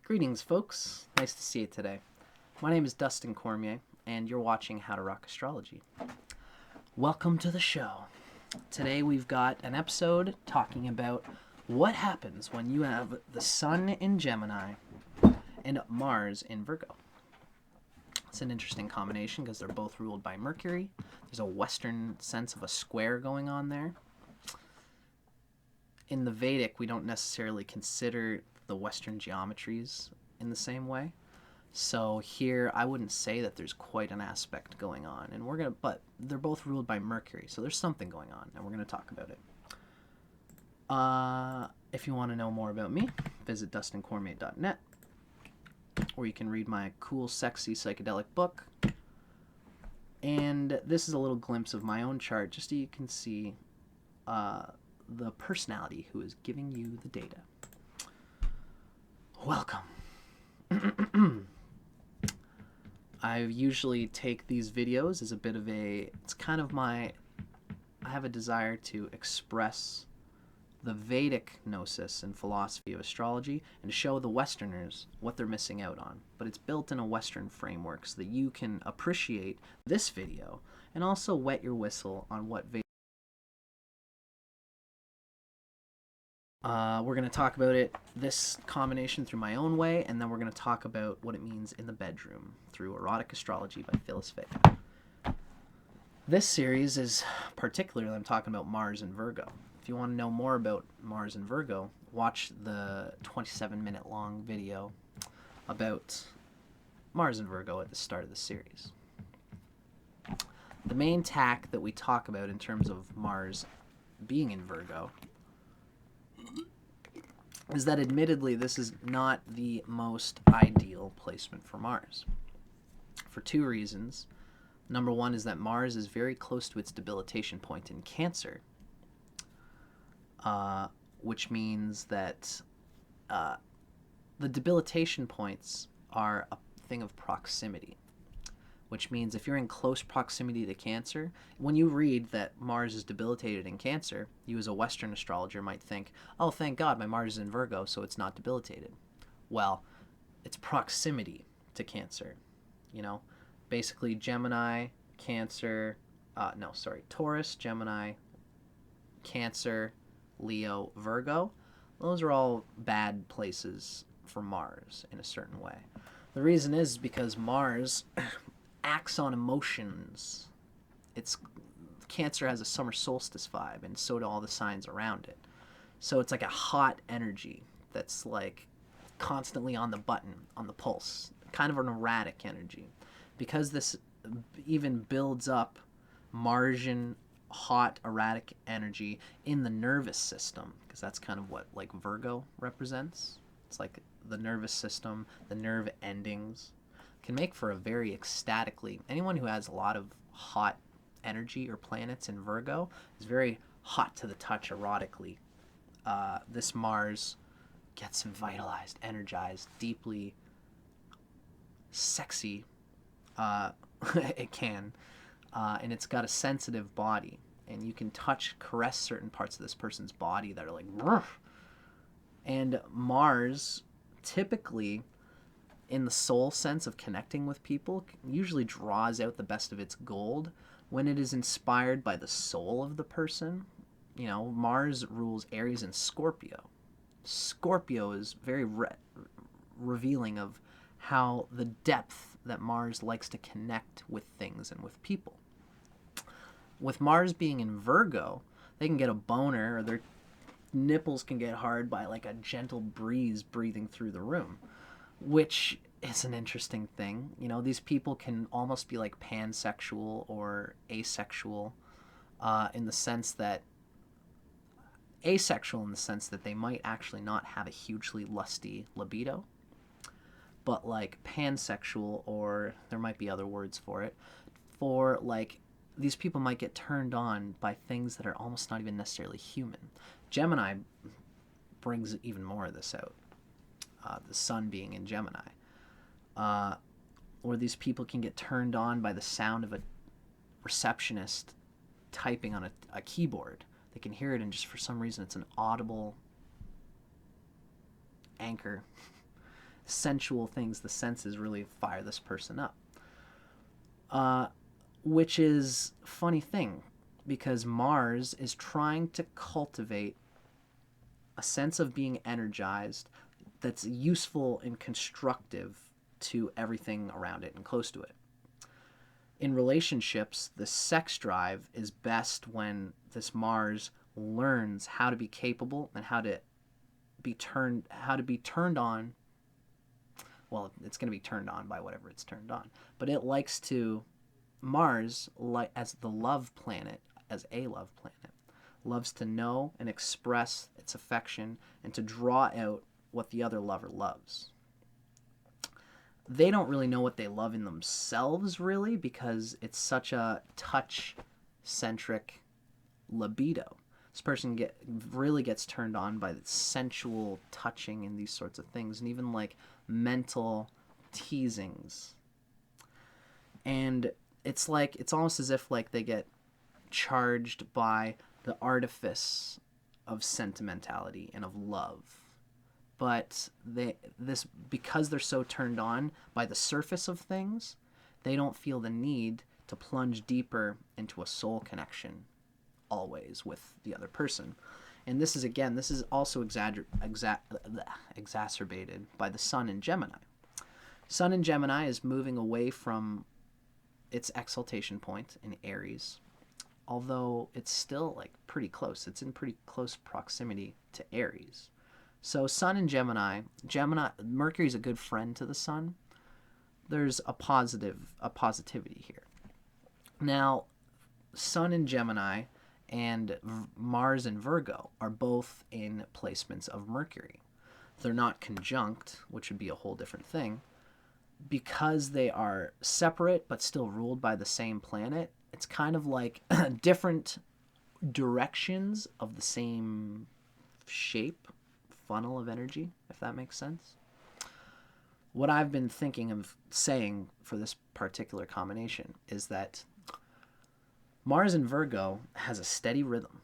Greetings, folks. Nice to see you today. My name is Dustin Cormier, and you're watching How to Rock Astrology. Welcome to the show. Today we've got an episode talking about what happens when you have the Sun in Gemini and Mars in Virgo. It's an interesting combination because they're both ruled by Mercury. There's a Western sense of a square going on there. In the Vedic, we don't necessarily consider the Western geometries in the same way. So here, I wouldn't say that there's quite an aspect going on. But they're both ruled by Mercury, so there's something going on, and we're going to talk about it. If you want to know more about me, visit dustincormier.net, or you can read my cool, sexy, psychedelic book. And this is a little glimpse of my own chart, just so you can see the personality who is giving you the data. Welcome. I usually take these videos as a bit of it's kind of I have a desire to express the Vedic gnosis and philosophy of astrology and to show the Westerners what they're missing out on. But it's built in a Western framework so that you can appreciate this video and also wet your whistle on what we're going to talk about this combination through my own way, and then we're going to talk about what it means in the bedroom through Erotic Astrology by Phyllis Vega. This series is particularly, I'm talking about Mars and Virgo. If you want to know more about Mars and Virgo, watch the 27-minute long video about Mars and Virgo at the start of the series. The main tack that we talk about in terms of Mars being in Virgo is that admittedly this is not the most ideal placement for Mars. For two reasons. Number one is that Mars is very close to its debilitation point in Cancer, which means that the debilitation points are a thing of proximity, which means if you're in close proximity to Cancer, when you read that Mars is debilitated in Cancer, you as a Western astrologer might think, oh, thank God my Mars is in Virgo, so it's not debilitated. Well, it's proximity to Cancer, Basically Gemini, Cancer, Taurus, Gemini, Cancer, Leo, Virgo. Those are all bad places for Mars in a certain way. The reason is because Mars acts on emotions. Cancer has a summer solstice vibe, and so do all the signs around it. So it's like a hot energy that's like constantly on the button, on the pulse, kind of an erratic energy. Because this even builds up Martian hot erratic energy in the nervous system, because that's kind of what like Virgo represents. It's like the nervous system, the nerve endings, can make for a very ecstatically, anyone who has a lot of hot energy or planets in Virgo is very hot to the touch erotically. This Mars gets vitalized, energized, deeply sexy. It can, and it's got a sensitive body, and you can caress certain parts of this person's body that are like, Ruff. And Mars typically, in the soul sense of connecting with people, usually draws out the best of its gold when it is inspired by the soul of the person. Mars rules Aries and Scorpio. Scorpio is very revealing of how the depth that Mars likes to connect with things and with people. With Mars being in Virgo, they can get a boner, or their nipples can get hard by like a gentle breeze breathing through the room, which is an interesting thing. These people can almost be like pansexual or asexual, in the sense that they might actually not have a hugely lusty libido, but like pansexual, or there might be other words for it, for like these people might get turned on by things that are almost not even necessarily human. Gemini brings even more of this out, the Sun being in Gemini, where these people can get turned on by the sound of a receptionist typing on a keyboard. They can hear it, and just for some reason it's an audible anchor sensual things, the senses really fire this person up. Which is a funny thing, because Mars is trying to cultivate a sense of being energized that's useful and constructive to everything around it and close to it. In relationships, the sex drive is best when this Mars learns how to be capable and how to be turned on. Well, it's going to be turned on by whatever it's turned on, but it likes to, Mars, as the love planet, as a love planet, loves to know and express its affection and to draw out what the other lover loves. They don't really know what they love in themselves, really, because it's such a touch-centric libido. This person really gets turned on by the sensual touching and these sorts of things, and even like mental teasings. And it's almost as if like they get charged by the artifice of sentimentality and of love. But because they're so turned on by the surface of things, they don't feel the need to plunge deeper into a soul connection always with the other person. And this is also exacerbated by the Sun in Gemini. Sun in Gemini is moving away from its exaltation point in Aries, although it's still like pretty close. It's in pretty close proximity to Aries. So Sun in Gemini, Mercury's a good friend to the Sun. There's a positivity here. Now, Sun in Gemini and Mars in Virgo are both in placements of Mercury. They're not conjunct, which would be a whole different thing. Because they are separate but still ruled by the same planet, it's kind of like different directions of the same shape, funnel of energy, if that makes sense. What I've been thinking of saying for this particular combination is that Mars in Virgo has a steady rhythm,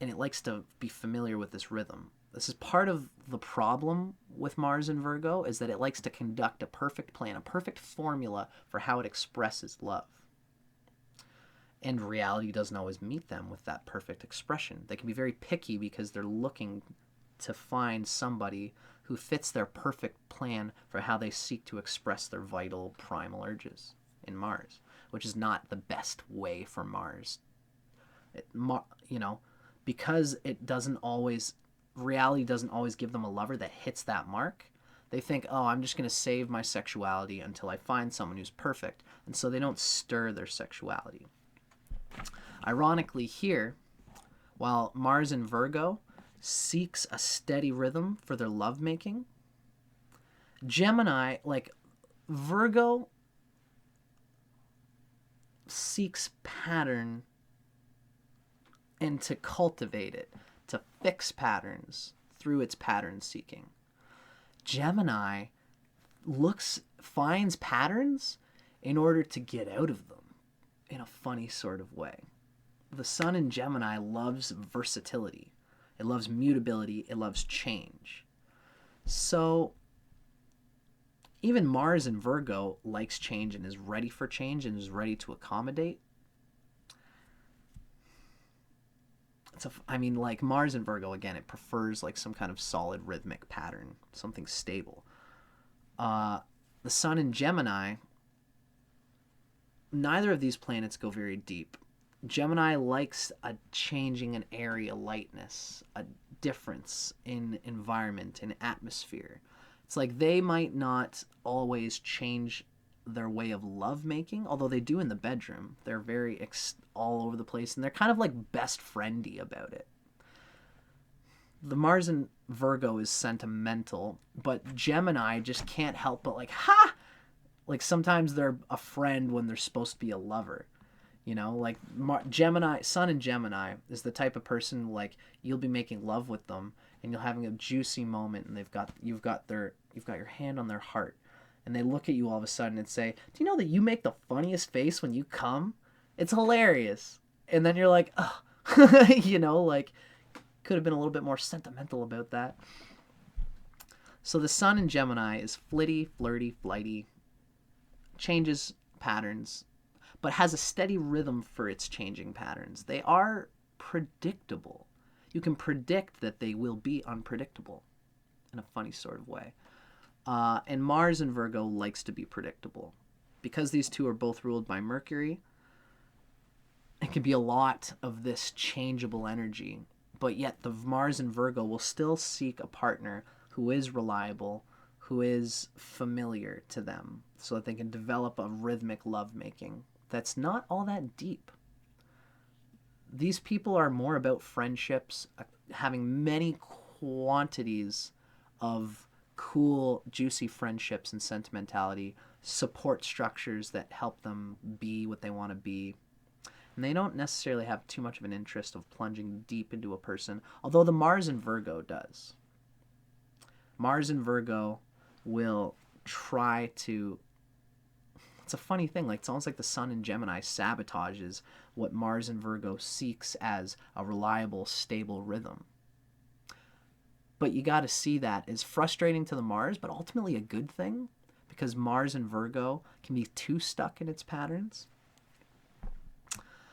and it likes to be familiar with this rhythm. This is part of the problem with Mars in Virgo, is that it likes to conduct a perfect plan, a perfect formula for how it expresses love. And reality doesn't always meet them with that perfect expression. They can be very picky because they're looking to find somebody who fits their perfect plan for how they seek to express their vital primal urges in Mars, which is not the best way for Mars. Because reality doesn't always give them a lover that hits that mark. They think, oh, I'm just going to save my sexuality until I find someone who's perfect. And so they don't stir their sexuality. Ironically here, while Mars in Virgo seeks a steady rhythm for their lovemaking, Gemini, like Virgo, seeks pattern and to cultivate it, to fix patterns through its pattern seeking. Gemini finds patterns in order to get out of them in a funny sort of way. The Sun in Gemini loves versatility. It loves mutability. It loves change. So even Mars in Virgo likes change and is ready for change and is ready to accommodate. Like Mars in Virgo, again, it prefers like some kind of solid rhythmic pattern, something stable. The Sun in Gemini, neither of these planets go very deep. Gemini likes a changing in area lightness, a difference in environment, in atmosphere. It's like they might not always change their way of lovemaking, although they do in the bedroom. They're very all over the place, and they're kind of like best friendy about it. The Mars in Virgo is sentimental, but Gemini just can't help but like, ha! Like sometimes they're a friend when they're supposed to be a lover. Like Gemini, Sun in Gemini is the type of person like you'll be making love with them and you're having a juicy moment, and you've got your hand on their heart, and they look at you all of a sudden and say, "Do you know that you make the funniest face when you come? It's hilarious." And then you're like, "Oh," like could have been a little bit more sentimental about that. So the sun in Gemini is flitty, flirty, flighty, changes patterns, but has a steady rhythm for its changing patterns. They are predictable. You can predict that they will be unpredictable in a funny sort of way. And Mars in Virgo likes to be predictable. Because these two are both ruled by Mercury, it can be a lot of this changeable energy, but yet the Mars in Virgo will still seek a partner who is reliable, who is familiar to them, so that they can develop a rhythmic lovemaking that's not all that deep. These people are more about friendships, having many quantities of cool, juicy friendships and sentimentality, support structures that help them be what they want to be. And they don't necessarily have too much of an interest of plunging deep into a person, although the Mars in Virgo does. Mars in Virgo will try to... It's a funny thing, like it's almost like the sun in Gemini sabotages what Mars in Virgo seeks as a reliable, stable rhythm. But you got to see that as frustrating to the Mars, but ultimately a good thing, because Mars in Virgo can be too stuck in its patterns.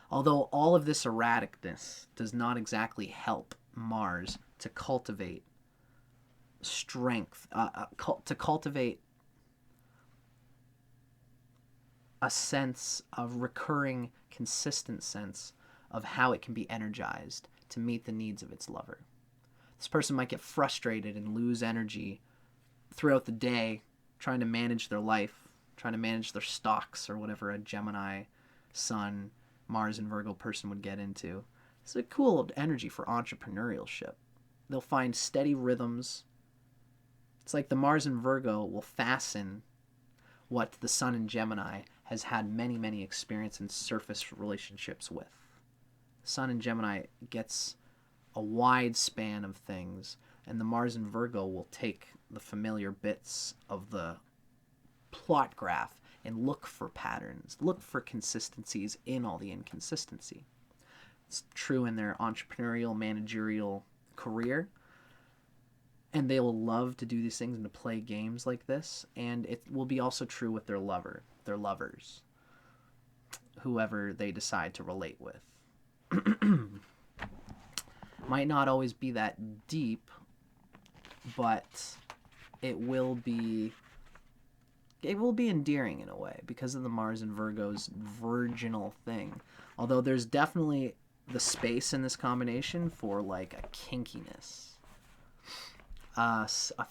Although all of this erraticness does not exactly help Mars to cultivate strength, to cultivate a sense of recurring, consistent sense of how it can be energized to meet the needs of its lover. This person might get frustrated and lose energy throughout the day trying to manage their life, trying to manage their stocks, or whatever a Gemini, Sun, Mars and Virgo person would get into. It's a cool energy for entrepreneurship. They'll find steady rhythms. It's like the Mars in Virgo will fasten what the Sun in Gemini has had many, many experience and surface relationships with. The Sun in Gemini gets a wide span of things, and the Mars in Virgo will take the familiar bits of the plot graph and look for patterns, look for consistencies in all the inconsistency. It's true in their entrepreneurial, managerial career, and they will love to do these things and to play games like this, and it will be also true with their lovers, whoever they decide to relate with. Might not always be that deep, but it will be endearing in a way because of the Mars and Virgo's virginal thing. Although there's definitely the space in this combination for like a kinkiness, a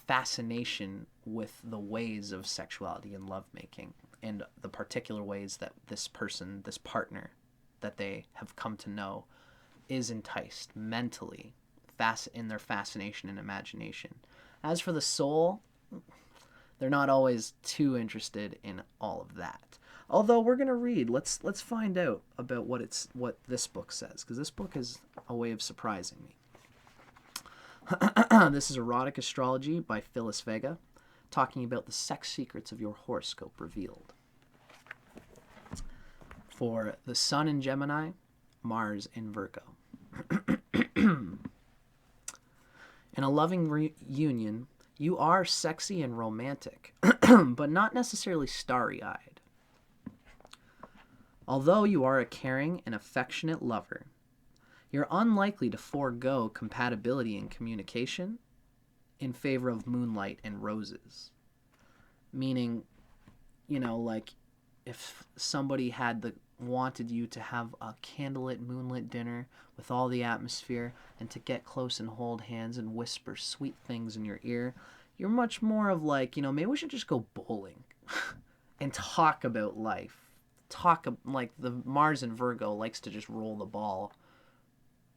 fascination with the ways of sexuality and lovemaking, and the particular ways that this person, this partner that they have come to know, is enticed mentally, in their fascination and imagination. As for the soul, they're not always too interested in all of that. Although we're gonna read, let's find out about what this book says, because this book is a way of surprising me. This is Erotic Astrology by Phyllis Vega, talking about the sex secrets of your horoscope revealed. For the Sun in Gemini, Mars in Virgo. In a loving reunion, you are sexy and romantic, but not necessarily starry-eyed. Although you are a caring and affectionate lover, you're unlikely to forego compatibility in communication in favor of moonlight and roses. Meaning, like if somebody wanted you to have a candlelit, moonlit dinner with all the atmosphere and to get close and hold hands and whisper sweet things in your ear, you're much more of like, maybe we should just go bowling and talk about life. Like the Mars in Virgo likes to just roll the ball,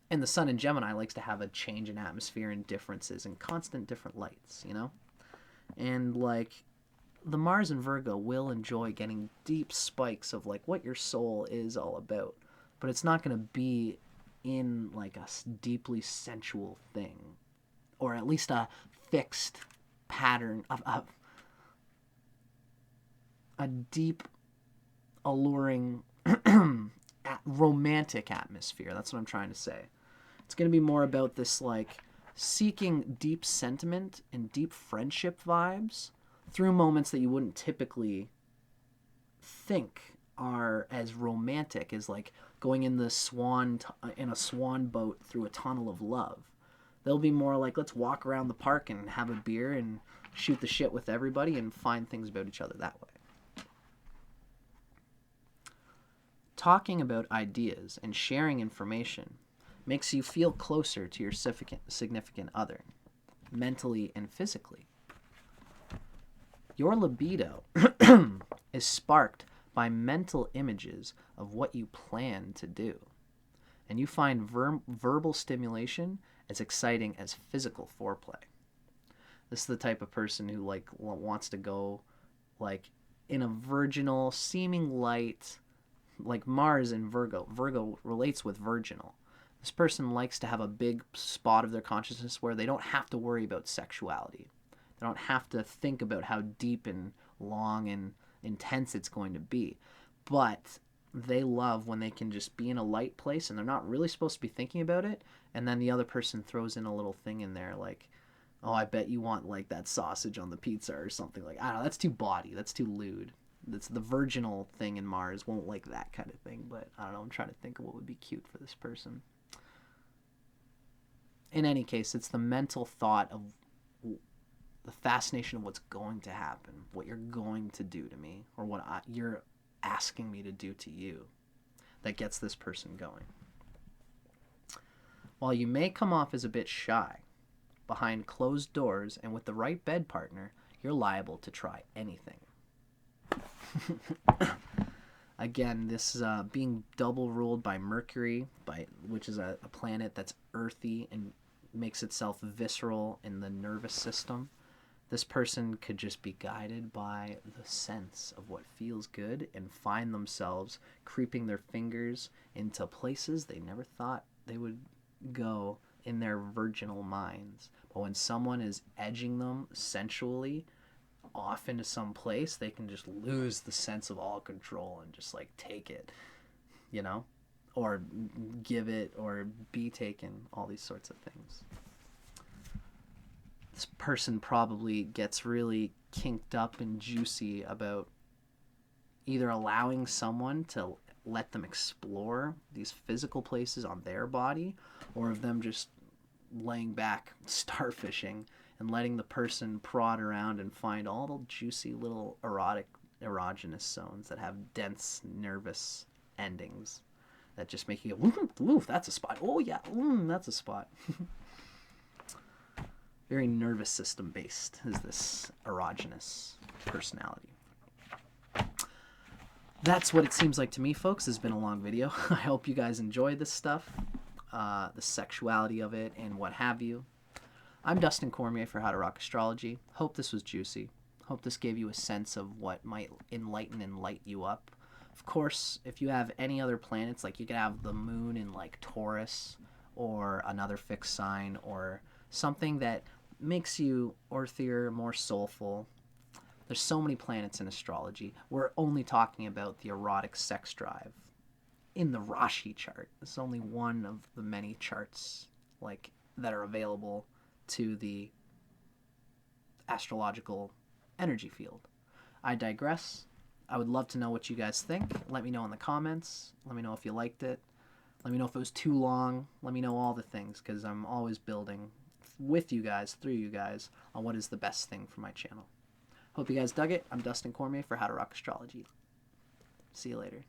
and the Sun in Gemini likes to have a change in atmosphere and differences and constant different lights, And like the Mars in Virgo will enjoy getting deep spikes of like what your soul is all about, but it's not going to be in like a deeply sensual thing, or at least a fixed pattern of a deep, alluring, romantic atmosphere. That's what I'm trying to say. It's going to be more about this like seeking deep sentiment and deep friendship vibes through moments that you wouldn't typically think are as romantic as like going in the in a swan boat through a tunnel of love. They'll be more like, let's walk around the park and have a beer and shoot the shit with everybody and find things about each other that way. Talking about ideas and sharing information makes you feel closer to your significant other, mentally and physically. Your libido is sparked by mental images of what you plan to do, and you find verbal stimulation as exciting as physical foreplay. This is the type of person who like wants to go like in a virginal, seeming light, like Mars in Virgo. Virgo relates with virginal. This person likes to have a big spot of their consciousness where they don't have to worry about sexuality. They don't have to think about how deep and long and intense it's going to be. But they love when they can just be in a light place and they're not really supposed to be thinking about it. And then the other person throws in a little thing in there like, oh, I bet you want like that sausage on the pizza or something. Like, I don't know, that's too bawdy. That's too lewd. That's the virginal thing in Mars won't like that kind of thing. But I don't know, I'm trying to think of what would be cute for this person. In any case, it's the mental thought of the fascination of what's going to happen, what you're going to do to me, or what you're asking me to do to you, that gets this person going. While you may come off as a bit shy, behind closed doors and with the right bed partner, you're liable to try anything. Again, this is being double ruled by Mercury, which is a planet that's earthy and makes itself visceral in the nervous system. This person could just be guided by the sense of what feels good and find themselves creeping their fingers into places they never thought they would go in their virginal minds. But when someone is edging them sensually off into some place, they can just lose the sense of all control and just like take it, you know, or give it or be taken, all these sorts of things. This person probably gets really kinked up and juicy about either allowing someone to let them explore these physical places on their body, or of them just laying back starfishing and letting the person prod around and find all the juicy little erogenous zones that have dense nervous endings that just make you go, ooh, that's a spot. Oh yeah, that's a spot. Very nervous system based is this erogenous personality. That's what it seems like to me, folks. This has been a long video. I hope you guys enjoyed this stuff, the sexuality of it and what have you. I'm Dustin Cormier for How to Rock Astrology. Hope this was juicy. Hope this gave you a sense of what might enlighten and light you up. Of course, if you have any other planets, like you could have the moon in like Taurus or another fixed sign or something that makes you earthier, more soulful. There's so many planets in astrology. We're only talking about the erotic sex drive in the Rashi chart. It's only one of the many charts like that are available to the astrological energy field. I digress. I would love to know what you guys think. Let me know in the comments. Let me know if you liked it. Let me know if it was too long. Let me know all the things, because I'm always building with you guys, through you guys, on what is the best thing for my channel. Hope you guys dug it. I'm Dustin Cormier for How to Rock Astrology. See you later.